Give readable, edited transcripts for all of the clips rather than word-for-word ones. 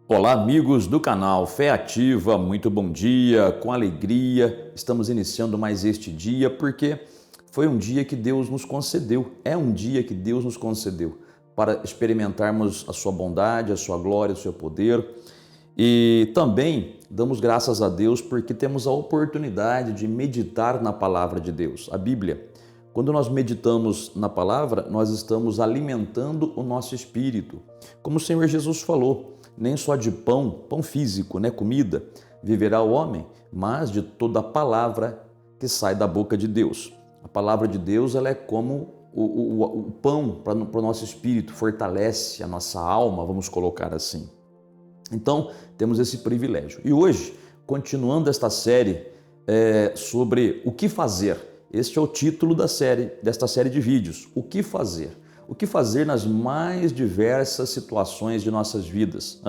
Olá, amigos do canal Fé Ativa, muito bom dia, com alegria. Estamos iniciando mais este dia porque foi um dia que Deus nos concedeu, é um dia que Deus nos concedeu para experimentarmos a sua bondade, a sua glória, o seu poder. E também damos graças a Deus porque temos a oportunidade de meditar na palavra de Deus, a Bíblia. Quando nós meditamos na palavra, nós estamos alimentando o nosso espírito. Como o Senhor Jesus falou, nem só de pão físico, comida, viverá o homem, mas de toda a palavra que sai da boca de Deus. A palavra de Deus ela é como o pão para o nosso espírito, fortalece a nossa alma, vamos colocar assim. Então, temos esse privilégio. E hoje, continuando esta série sobre o que fazer, este é o título desta série de vídeos, o que fazer? O que fazer nas mais diversas situações de nossas vidas,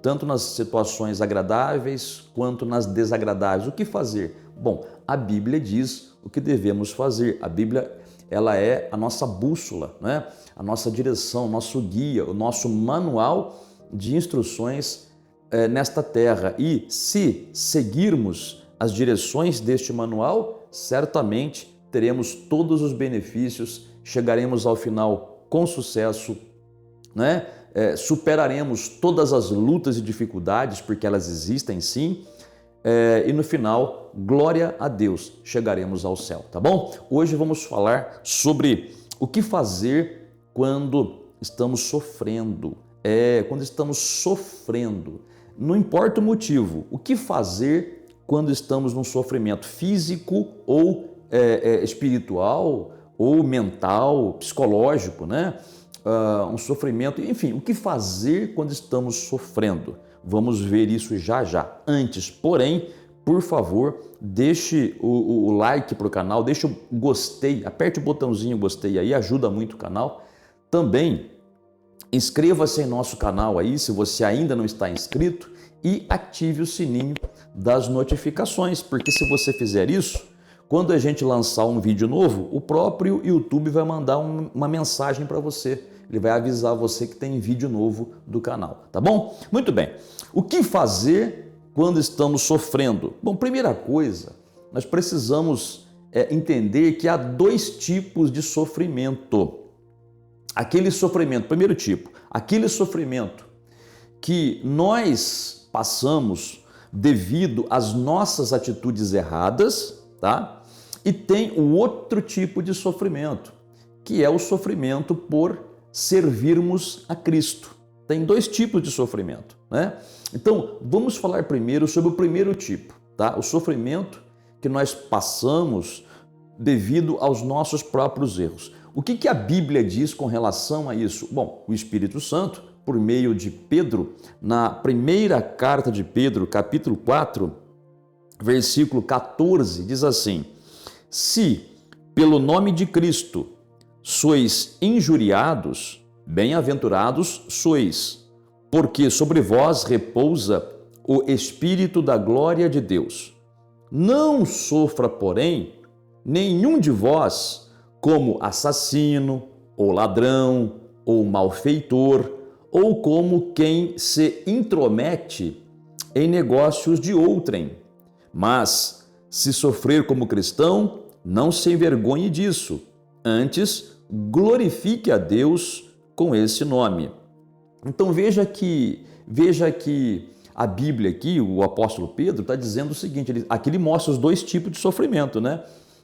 tanto nas situações agradáveis quanto nas desagradáveis. O que fazer? Bom, a Bíblia diz o que devemos fazer. A Bíblia ela é a nossa bússola, a nossa direção, o nosso guia, o nosso manual de instruções nesta terra. E se seguirmos as direções deste manual, certamente teremos todos os benefícios, chegaremos ao final com sucesso, superaremos todas as lutas e dificuldades, porque elas existem sim, e no final, glória a Deus, chegaremos ao céu, tá bom? Hoje vamos falar sobre o que fazer quando estamos sofrendo. Quando estamos sofrendo, não importa o motivo, o que fazer quando estamos num sofrimento físico ou espiritual, ou mental, psicológico, um sofrimento, enfim, o que fazer quando estamos sofrendo? Vamos ver isso já já. Antes, porém, por favor, deixe o like para o canal, deixe o gostei, aperte o botãozinho gostei aí, ajuda muito o canal. Também inscreva-se em nosso canal aí, se você ainda não está inscrito, e ative o sininho das notificações, porque se você fizer isso, quando a gente lançar um vídeo novo, o próprio YouTube vai mandar uma mensagem para você. Ele vai avisar você que tem vídeo novo do canal, tá bom? Muito bem. O que fazer quando estamos sofrendo? Bom, primeira coisa, nós precisamos entender que há dois tipos de sofrimento. Aquele sofrimento, primeiro tipo, aquele sofrimento que nós passamos devido às nossas atitudes erradas, tá? E tem o outro tipo de sofrimento, que é o sofrimento por servirmos a Cristo. Tem dois tipos de sofrimento, Então, vamos falar primeiro sobre o primeiro tipo, tá? O sofrimento que nós passamos devido aos nossos próprios erros. O que a Bíblia diz com relação a isso? Bom, o Espírito Santo, por meio de Pedro, na primeira carta de Pedro, capítulo 4, versículo 14, diz assim: se pelo nome de Cristo sois injuriados, bem-aventurados sois, porque sobre vós repousa o Espírito da glória de Deus. Não sofra, porém, nenhum de vós como assassino, ou ladrão, ou malfeitor, ou como quem se intromete em negócios de outrem. Mas, se sofrer como cristão, não se envergonhe disso. Antes, glorifique a Deus com esse nome. Então veja que a Bíblia aqui, o apóstolo Pedro, está dizendo o seguinte, aqui ele mostra os dois tipos de sofrimento,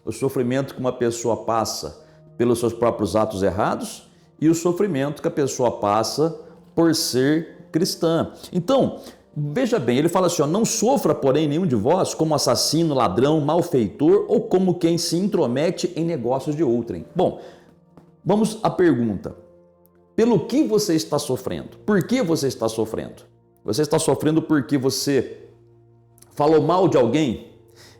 O sofrimento que uma pessoa passa pelos seus próprios atos errados e o sofrimento que a pessoa passa por ser cristã. Então, veja bem, ele fala assim, não sofra, porém, nenhum de vós como assassino, ladrão, malfeitor ou como quem se intromete em negócios de outrem. Bom, vamos à pergunta. Pelo que você está sofrendo? Por que você está sofrendo? Você está sofrendo porque você falou mal de alguém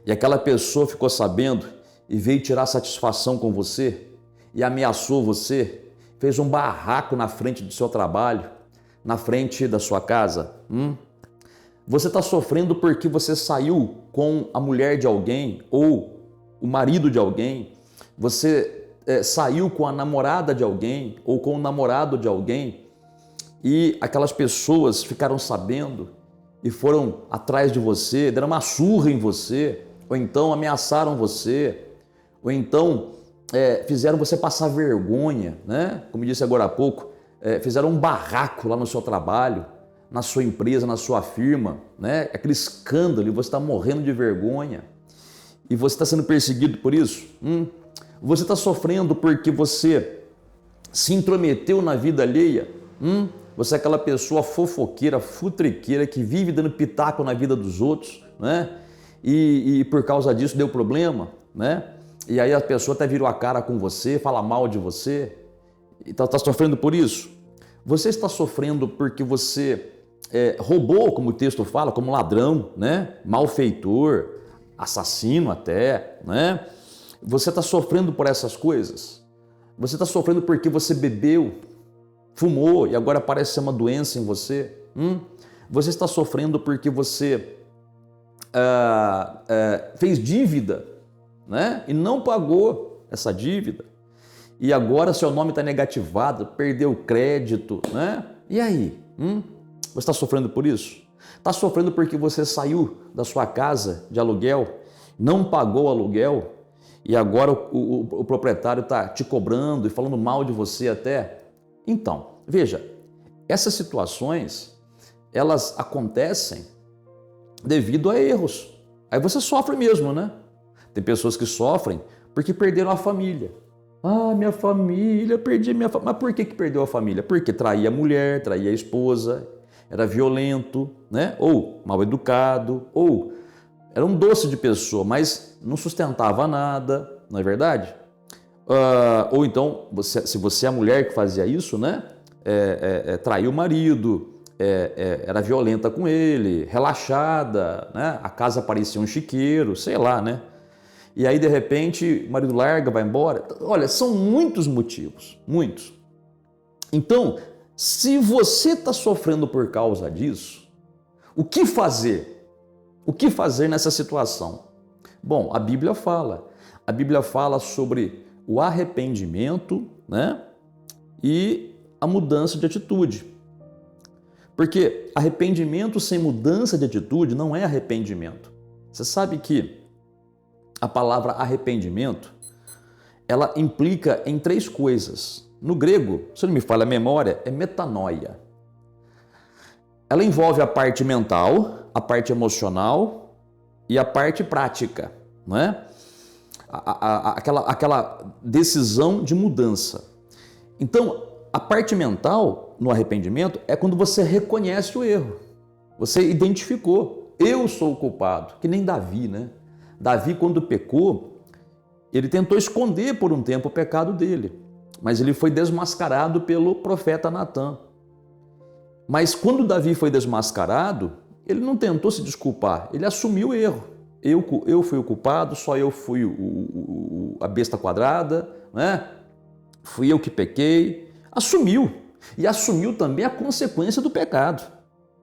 e aquela pessoa ficou sabendo e veio tirar satisfação com você e ameaçou você, fez um barraco na frente do seu trabalho, na frente da sua casa? Você está sofrendo porque você saiu com a mulher de alguém ou o marido de alguém, você saiu com a namorada de alguém ou com o namorado de alguém e aquelas pessoas ficaram sabendo e foram atrás de você, deram uma surra em você, ou então ameaçaram você, ou então fizeram você passar vergonha, né? Como disse agora há pouco, fizeram um barraco lá no seu trabalho, na sua empresa, na sua firma, né? Aquele escândalo e você está morrendo de vergonha e você está sendo perseguido por isso. Você está sofrendo porque você se intrometeu na vida alheia. Você é aquela pessoa fofoqueira, futriqueira que vive dando pitaco na vida dos outros, né? E por causa disso deu problema, né? E aí a pessoa até virou a cara com você, fala mal de você. Então está sofrendo por isso? Você está sofrendo porque você roubou, como o texto fala, como ladrão, né? Malfeitor, assassino até, né? Você está sofrendo por essas coisas? Você está sofrendo porque você bebeu, fumou e agora parece ser uma doença em você? Você está sofrendo porque você fez dívida, né? E não pagou essa dívida. E agora seu nome está negativado, perdeu crédito, né? E aí? Você está sofrendo por isso? Está sofrendo porque você saiu da sua casa de aluguel, não pagou o aluguel e agora o proprietário está te cobrando e falando mal de você até? Então, veja, essas situações, elas acontecem devido a erros. Aí você sofre mesmo, né? Tem pessoas que sofrem porque perderam a família. Ah, minha família, perdi minha família. Mas por que perdeu a família? Porque traía a mulher, traía a esposa, era violento, né? Ou mal educado, ou era um doce de pessoa, mas não sustentava nada, não é verdade? Ou então, se você é a mulher que fazia isso, né? Traiu o marido, era violenta com ele, relaxada, né? A casa parecia um chiqueiro, sei lá, né? E aí, de repente, o marido larga, vai embora. Olha, são muitos motivos, muitos. Então, se você está sofrendo por causa disso, o que fazer? O que fazer nessa situação? Bom, a Bíblia fala sobre o arrependimento, né? E a mudança de atitude. Porque arrependimento sem mudança de atitude não é arrependimento. Você sabe que a palavra arrependimento, ela implica em 3 coisas. No grego, se não me falha a memória, é metanoia. Ela envolve a parte mental, a parte emocional e a parte prática, não é? Aquela decisão de mudança. Então, a parte mental no arrependimento é quando você reconhece o erro. Você identificou, eu sou o culpado, que nem Davi, né? Davi, quando pecou, ele tentou esconder por um tempo o pecado dele, mas ele foi desmascarado pelo profeta Natã. Mas quando Davi foi desmascarado, ele não tentou se desculpar, ele assumiu o erro. Eu fui o culpado, só eu fui a besta quadrada, né? Fui eu que pequei. Assumiu. E assumiu também a consequência do pecado.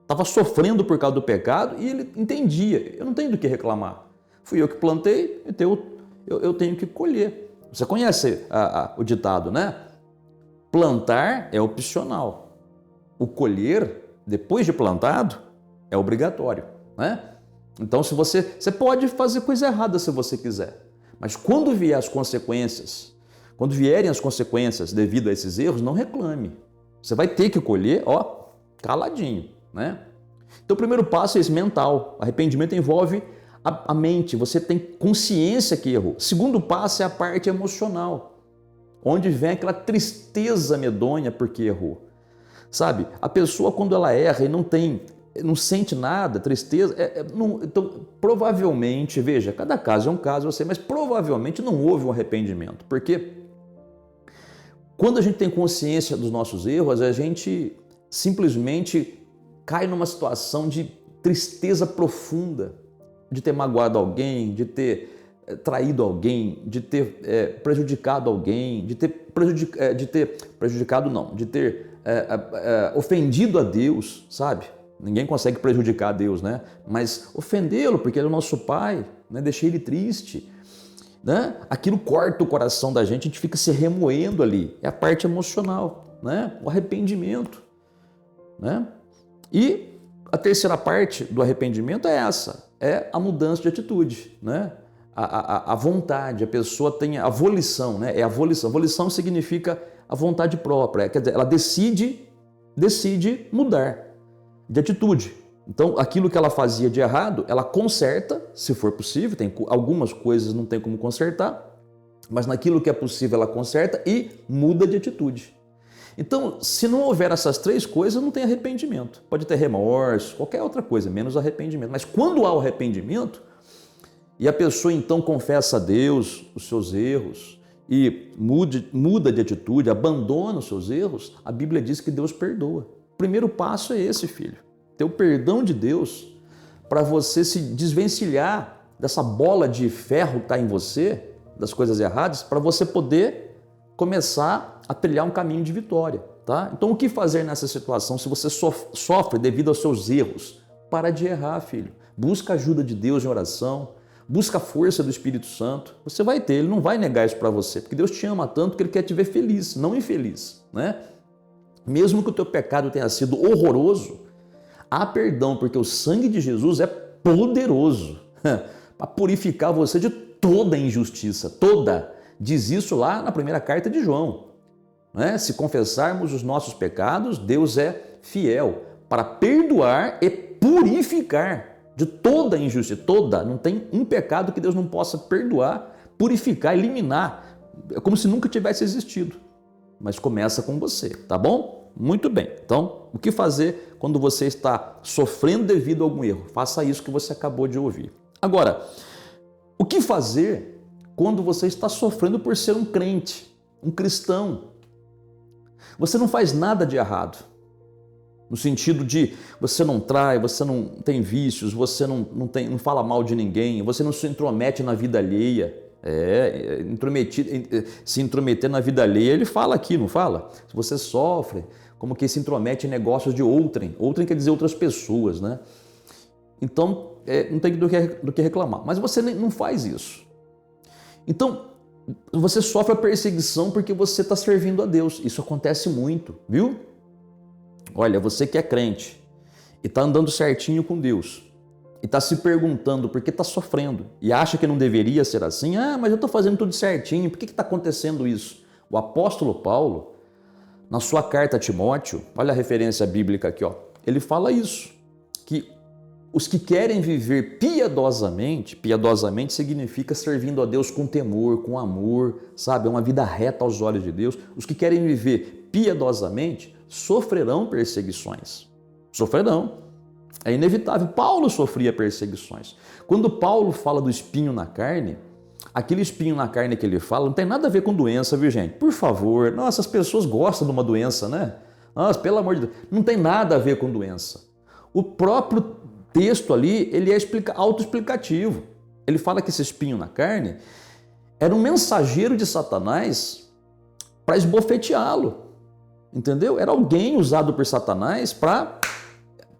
Estava sofrendo por causa do pecado e ele entendia, eu não tenho do que reclamar. Fui eu que plantei, então eu tenho que colher. Você conhece o ditado, né? Plantar é opcional. O colher, depois de plantado, é obrigatório, né? Então, se você pode fazer coisa errada se você quiser, mas quando vierem as consequências devido a esses erros, não reclame. Você vai ter que colher, caladinho, né? Então, o primeiro passo é esse, mental. Arrependimento envolve a mente, você tem consciência que errou. O segundo passo é a parte emocional, onde vem aquela tristeza medonha porque errou. Sabe, a pessoa quando ela erra e não sente nada, tristeza, então provavelmente, veja, cada caso é um caso, eu sei, mas provavelmente não houve um arrependimento, porque quando a gente tem consciência dos nossos erros, a gente simplesmente cai numa situação de tristeza profunda, de ter magoado alguém, de ter traído alguém, de ter prejudicado alguém, de ter ofendido a Deus, sabe? Ninguém consegue prejudicar a Deus, né? Mas ofendê-lo, porque ele é o nosso Pai, né? Deixei ele triste, né? Aquilo corta o coração da gente, a gente fica se remoendo ali. É a parte emocional, né? O arrependimento. né? E a terceira parte do arrependimento é essa, é a mudança de atitude, né? A vontade, a pessoa tem a volição, né? É a volição. Volição significa a vontade própria, quer dizer, ela decide mudar de atitude. Então, aquilo que ela fazia de errado, ela conserta, se for possível, tem algumas coisas não tem como consertar, mas naquilo que é possível ela conserta e muda de atitude. Então, se não houver essas três coisas, não tem arrependimento. Pode ter remorso, qualquer outra coisa, menos arrependimento. Mas quando há o arrependimento, e a pessoa então confessa a Deus os seus erros e muda de atitude, abandona os seus erros, a Bíblia diz que Deus perdoa. O primeiro passo é esse, filho. Ter o perdão de Deus para você se desvencilhar dessa bola de ferro que está em você, das coisas erradas, para você poder começar a trilhar um caminho de vitória, tá? Então, o que fazer nessa situação se você sofre devido aos seus erros? Para de errar, filho. Busca a ajuda de Deus em oração, busca a força do Espírito Santo. Você vai ter, Ele não vai negar isso para você, porque Deus te ama tanto que Ele quer te ver feliz, não infeliz, né? Mesmo que o teu pecado tenha sido horroroso, há perdão, porque o sangue de Jesus é poderoso para purificar você de toda injustiça, toda. Diz isso lá na primeira carta de João, né? Se confessarmos os nossos pecados, Deus é fiel para perdoar e purificar de toda injustiça, toda. Não tem um pecado que Deus não possa perdoar, purificar, eliminar. É como se nunca tivesse existido. Mas começa com você, tá bom? Muito bem. Então, o que fazer quando você está sofrendo devido a algum erro? Faça isso que você acabou de ouvir. Agora, o que fazer quando você está sofrendo por ser um crente, um cristão? Você não faz nada de errado. No sentido de você não trai, você não tem vícios, você não fala mal de ninguém, você não se intromete na vida alheia. Se intrometer na vida alheia, ele fala aqui, não fala? Se você sofre, como que se intromete em negócios de outrem quer dizer outras pessoas, né? Então, não tem do que reclamar. Mas você não faz isso. Então, você sofre a perseguição porque você está servindo a Deus. Isso acontece muito, viu? Olha, você que é crente e está andando certinho com Deus e está se perguntando por que está sofrendo e acha que não deveria ser assim, mas eu estou fazendo tudo certinho, por que está acontecendo isso? O apóstolo Paulo, na sua carta a Timóteo, olha a referência bíblica aqui, ó, ele fala isso, que os que querem viver piedosamente significa servindo a Deus com temor, com amor, sabe? É uma vida reta aos olhos de Deus. Os que querem viver piedosamente sofrerão perseguições. Sofrerão. É inevitável. Paulo sofria perseguições. Quando Paulo fala do espinho na carne, aquele espinho na carne que ele fala não tem nada a ver com doença, viu, gente? Por favor. Nossa, as pessoas gostam de uma doença, né? Nossa, pelo amor de Deus. Não tem nada a ver com doença. O próprio texto ali, ele é autoexplicativo. Ele fala que esse espinho na carne era um mensageiro de Satanás para esbofeteá-lo. Entendeu? Era alguém usado por Satanás para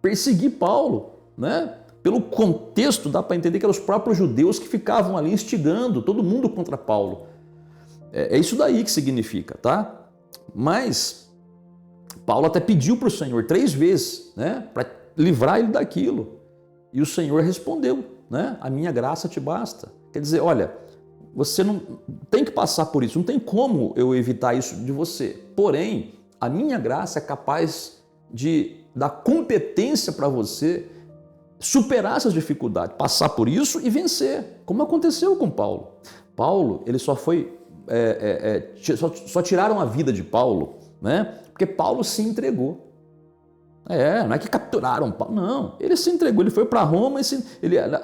perseguir Paulo, né? Pelo contexto, dá para entender que eram os próprios judeus que ficavam ali instigando todo mundo contra Paulo. É isso daí que significa, tá? Mas Paulo até pediu para o Senhor 3 vezes, né? Para livrar ele daquilo. E o Senhor respondeu, né? A minha graça te basta. Quer dizer, olha, você não tem que passar por isso, não tem como eu evitar isso de você. Porém, a minha graça é capaz de dar competência para você superar essas dificuldades, passar por isso e vencer, como aconteceu com Paulo. Paulo, ele só foi, só tiraram a vida de Paulo, né? Porque Paulo se entregou. Não é que capturaram Paulo, não. Ele se entregou, ele foi para Roma,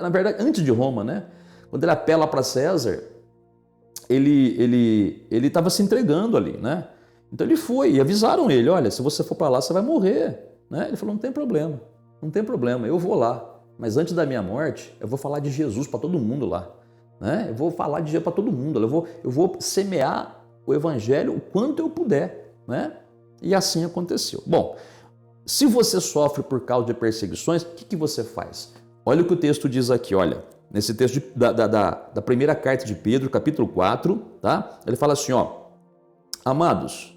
na verdade, antes de Roma, né? Quando ele apela para César, ele estava se entregando ali, né? Então ele foi e avisaram ele, olha, se você for para lá, você vai morrer, né? Ele falou, não tem problema, eu vou lá. Mas antes da minha morte, eu vou falar de Jesus para todo mundo lá, né? Eu vou falar de Jesus para todo mundo, eu vou semear o evangelho o quanto eu puder, né? E assim aconteceu. Bom, se você sofre por causa de perseguições, o que você faz? Olha o que o texto diz aqui, olha, nesse texto da primeira carta de Pedro, capítulo 4, tá? Ele fala assim, ó, amados,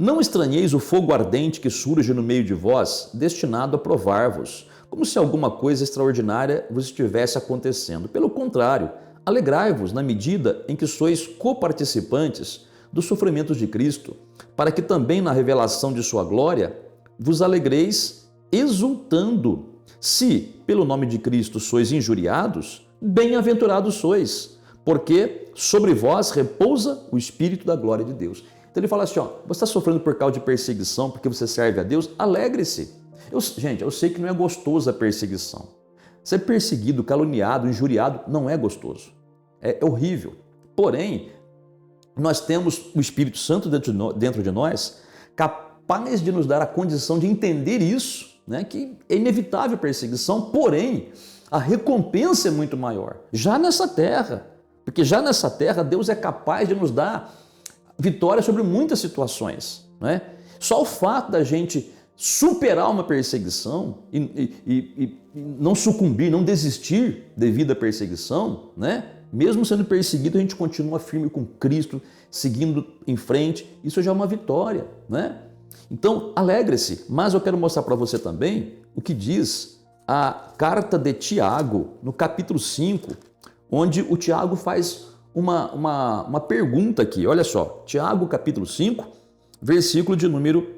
Não estranheis o fogo ardente que surge no meio de vós, destinado a provar-vos, como se alguma coisa extraordinária vos estivesse acontecendo. Pelo contrário, alegrai-vos na medida em que sois coparticipantes dos sofrimentos de Cristo, para que também na revelação de sua glória vos alegreis exultando. Se, pelo nome de Cristo, sois injuriados, bem-aventurados sois, porque sobre vós repousa o Espírito da glória de Deus. Então ele fala assim, ó, você está sofrendo por causa de perseguição, porque você serve a Deus, alegre-se. Gente, eu sei que não é gostoso a perseguição. Ser perseguido, caluniado, injuriado, não é gostoso. É horrível. Porém, nós temos o Espírito Santo dentro de nós, capaz de nos dar a condição de entender isso, né? Que é inevitável a perseguição, porém, a recompensa é muito maior. Já nessa terra, porque já nessa terra Deus é capaz de nos dar vitória sobre muitas situações, né? Só o fato da gente superar uma perseguição e não sucumbir, não desistir devido à perseguição, né? Mesmo sendo perseguido, a gente continua firme com Cristo, seguindo em frente. Isso já é uma vitória, né? Então, alegre-se. Mas eu quero mostrar para você também o que diz a carta de Tiago, no capítulo 5, onde o Tiago faz uma pergunta aqui. Olha só, Tiago, capítulo 5, versículo de número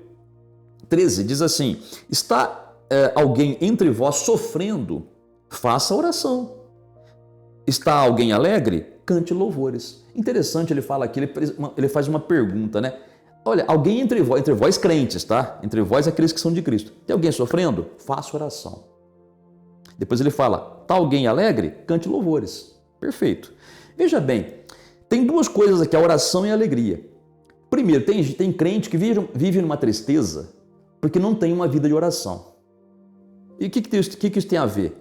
13, diz assim: está alguém entre vós sofrendo? Faça oração. Está alguém alegre? Cante louvores. Interessante, ele fala aqui, ele faz uma pergunta, né? Olha, alguém entre vós crentes, tá? Entre vós aqueles que são de Cristo. Tem alguém sofrendo? Faça oração. Depois ele fala, está alguém alegre? Cante louvores. Perfeito. Veja bem, tem duas coisas aqui, a oração e a alegria. Primeiro, tem crente que vive numa tristeza porque não tem uma vida de oração. E o que isso tem a ver?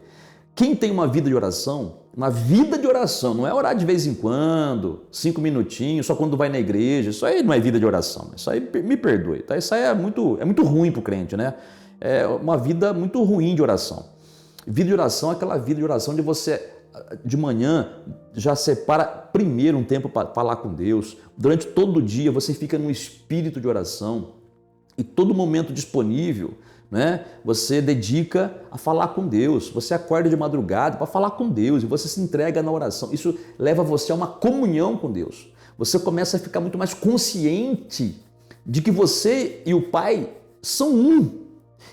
Quem tem uma vida de oração, não é orar de vez em quando, 5 minutinhos, só quando vai na igreja, isso aí não é vida de oração, isso aí me perdoe, tá? Isso aí é muito ruim para o crente, né? É uma vida muito ruim de oração. Vida de oração é aquela vida de oração de você, de manhã, já separa primeiro um tempo para falar com Deus, durante todo o dia você fica num espírito de oração e todo momento disponível, né? Você dedica a falar com Deus, você acorda de madrugada para falar com Deus e você se entrega na oração. Isso leva você a uma comunhão com Deus. Você começa a ficar muito mais consciente de que você e o Pai são um.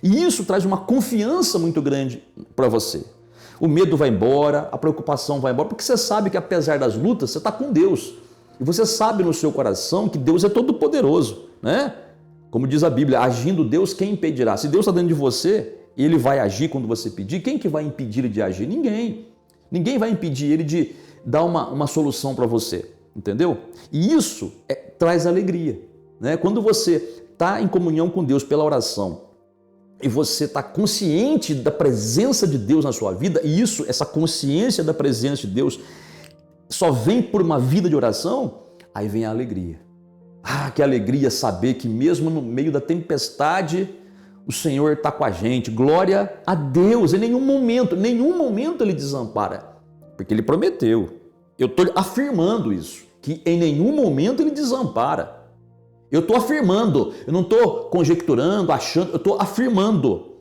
E isso traz uma confiança muito grande para você. O medo vai embora, a preocupação vai embora, porque você sabe que apesar das lutas, você está com Deus. E você sabe no seu coração que Deus é todo poderoso, né? Como diz a Bíblia, agindo Deus, quem impedirá? Se Deus está dentro de você e Ele vai agir quando você pedir, quem que vai impedir Ele de agir? Ninguém. Ninguém vai impedir Ele de dar uma solução para você, entendeu? E isso traz alegria, né? Quando você está em comunhão com Deus pela oração e você está consciente da presença de Deus na sua vida, e essa consciência da presença de Deus só vem por uma vida de oração, aí vem a alegria. Ah, que alegria saber que mesmo no meio da tempestade, o Senhor está com a gente. Glória a Deus. Em nenhum momento Ele desampara, porque Ele prometeu. Eu estou afirmando isso, que em nenhum momento Ele desampara. Eu estou afirmando, eu não estou conjecturando, achando, eu estou afirmando.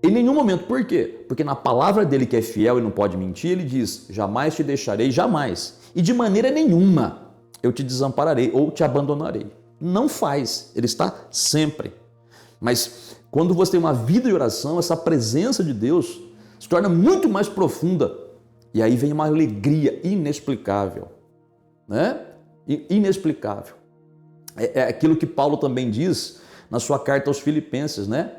Em nenhum momento. Por quê? Porque na palavra dele, que é fiel e não pode mentir, ele diz, jamais te deixarei, jamais. E de maneira nenhuma eu te desampararei ou te abandonarei. Não faz, ele está sempre. Mas quando você tem uma vida de oração, essa presença de Deus se torna muito mais profunda. E aí vem uma alegria inexplicável, né? Inexplicável. É aquilo que Paulo também diz na sua carta aos Filipenses, né?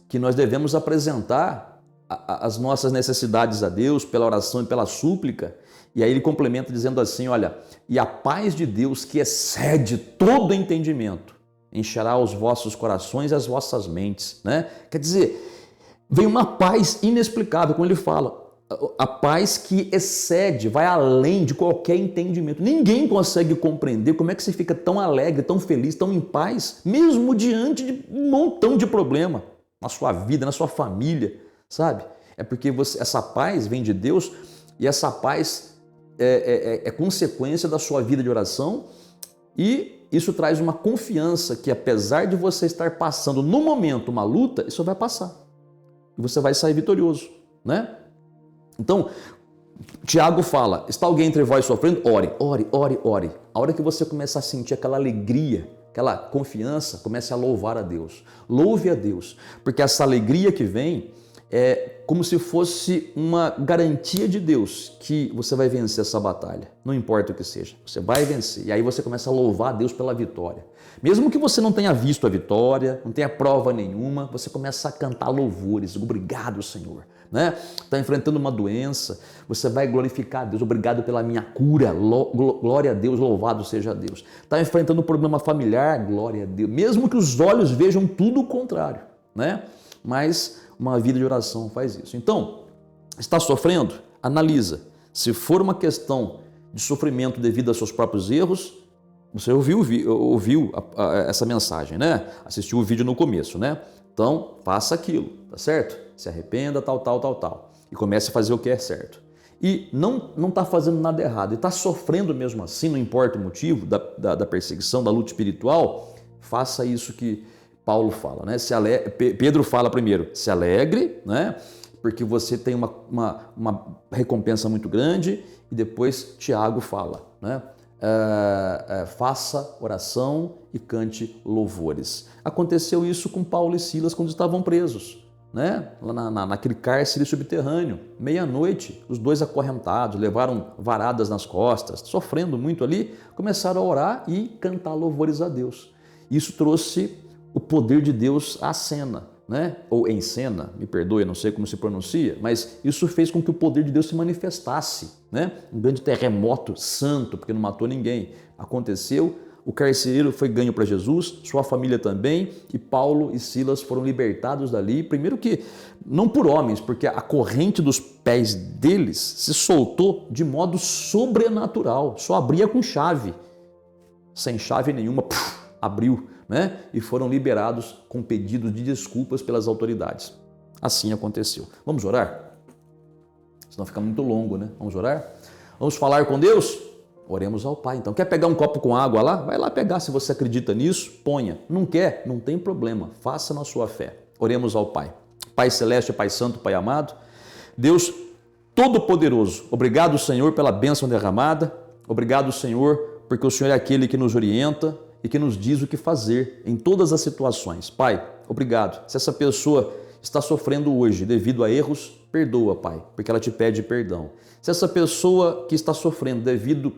Que nós devemos apresentar as nossas necessidades a Deus pela oração e pela súplica. E aí ele complementa dizendo assim, olha, e a paz de Deus que excede todo entendimento, encherá os vossos corações e as vossas mentes, né? Quer dizer, vem uma paz inexplicável, como ele fala, a paz que excede, vai além de qualquer entendimento. Ninguém consegue compreender como é que você fica tão alegre, tão feliz, tão em paz, mesmo diante de um montão de problema na sua vida, na sua família, sabe? É porque essa paz vem de Deus e essa paz é consequência da sua vida de oração e isso traz uma confiança que, apesar de você estar passando no momento uma luta, isso vai passar. E você vai sair vitorioso, né? Então, Tiago fala, está alguém entre vós sofrendo? Ore, ore, ore, ore. A hora que você começar a sentir aquela alegria, aquela confiança, comece a louvar a Deus. Louve a Deus, porque essa alegria que vem é como se fosse uma garantia de Deus que você vai vencer essa batalha. Não importa o que seja, você vai vencer. E aí você começa a louvar a Deus pela vitória. Mesmo que você não tenha visto a vitória, não tenha prova nenhuma, você começa a cantar louvores. Obrigado, Senhor. Está enfrentando uma doença, você vai glorificar a Deus. Obrigado pela minha cura. Glória a Deus, louvado seja Deus. Está enfrentando um problema familiar, glória a Deus. Mesmo que os olhos vejam tudo o contrário, né? Mas uma vida de oração faz isso. Então, está sofrendo? Analisa. Se for uma questão de sofrimento devido aos seus próprios erros, você ouviu essa mensagem, né? Assistiu o vídeo no começo, né? Então, faça aquilo, tá certo? Se arrependa, tal. E comece a fazer o que é certo. E não está fazendo nada errado, e está sofrendo mesmo assim, não importa o motivo da perseguição, da luta espiritual, faça isso que Paulo fala, né? Pedro fala primeiro, se alegre, né? Porque você tem uma recompensa muito grande, e depois Tiago fala, né? Faça oração e cante louvores. Aconteceu isso com Paulo e Silas quando estavam presos, né? Lá naquele cárcere subterrâneo, meia-noite, os dois acorrentados, levaram varadas nas costas, sofrendo muito ali, começaram a orar e cantar louvores a Deus. Isso trouxe o poder de Deus à cena, né? Ou em cena, me perdoe, não sei como se pronuncia, mas isso fez com que o poder de Deus se manifestasse, né? Um grande terremoto santo, porque não matou ninguém. Aconteceu, o carcereiro foi ganho para Jesus, sua família também, e Paulo e Silas foram libertados dali, primeiro que não por homens, porque a corrente dos pés deles se soltou de modo sobrenatural, só abria com chave, sem chave nenhuma, abriu, né? E foram liberados com pedido de desculpas pelas autoridades. Assim aconteceu. Vamos orar? Senão fica muito longo, né? Vamos orar? Vamos falar com Deus? Oremos ao Pai. Então, quer pegar um copo com água lá? Vai lá pegar, se você acredita nisso, ponha. Não quer? Não tem problema, faça na sua fé. Oremos ao Pai. Pai Celeste, Pai Santo, Pai Amado, Deus Todo-Poderoso, obrigado, Senhor, pela bênção derramada. Obrigado, Senhor, porque o Senhor é aquele que nos orienta e que nos diz o que fazer em todas as situações. Pai, obrigado. Se essa pessoa está sofrendo hoje devido a erros, perdoa, Pai, porque ela te pede perdão. Se essa pessoa que está sofrendo devido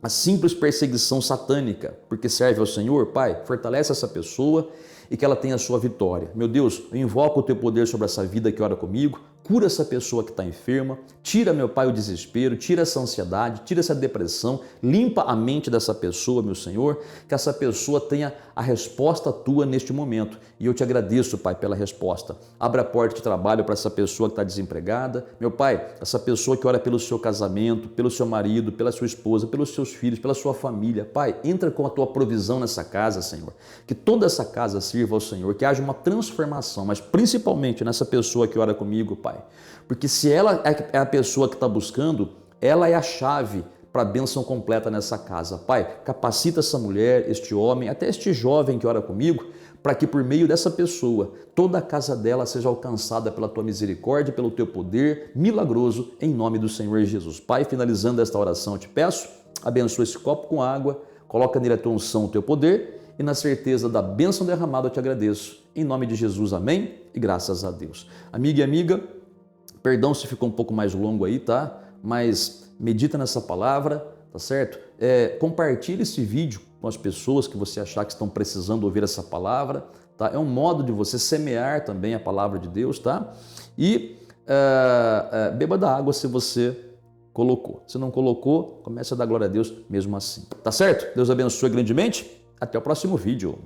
a simples perseguição satânica, porque serve ao Senhor, Pai, fortalece essa pessoa e que ela tenha a sua vitória. Meu Deus, eu invoco o teu poder sobre essa vida que ora comigo, cura essa pessoa que está enferma, tira, meu Pai, o desespero, tira essa ansiedade, tira essa depressão, limpa a mente dessa pessoa, meu Senhor, que essa pessoa tenha a resposta tua neste momento. E eu te agradeço, Pai, pela resposta. Abra a porta de trabalho para essa pessoa que está desempregada. Meu Pai, essa pessoa que ora pelo seu casamento, pelo seu marido, pela sua esposa, pelos seus filhos, pela sua família. Pai, entra com a tua provisão nessa casa, Senhor. Que toda essa casa sirva ao Senhor, que haja uma transformação, mas principalmente nessa pessoa que ora comigo, Pai. Porque se ela é a pessoa que está buscando, ela é a chave para a bênção completa nessa casa. Pai, capacita essa mulher, este homem, até este jovem que ora comigo, para que por meio dessa pessoa, toda a casa dela seja alcançada pela tua misericórdia, pelo teu poder milagroso, em nome do Senhor Jesus. Pai, finalizando esta oração, eu te peço, abençoa esse copo com água, coloca nele a tua unção, o teu poder, e na certeza da bênção derramada eu te agradeço. Em nome de Jesus, amém? E graças a Deus. Amiga e amiga, perdão se ficou um pouco mais longo aí, tá? Mas medita nessa palavra, tá certo? Compartilhe esse vídeo com as pessoas que você achar que estão precisando ouvir essa palavra, tá? É um modo de você semear também a palavra de Deus, tá? E beba da água se você colocou. Se não colocou, comece a dar glória a Deus mesmo assim, tá certo? Deus abençoe grandemente. Até o próximo vídeo.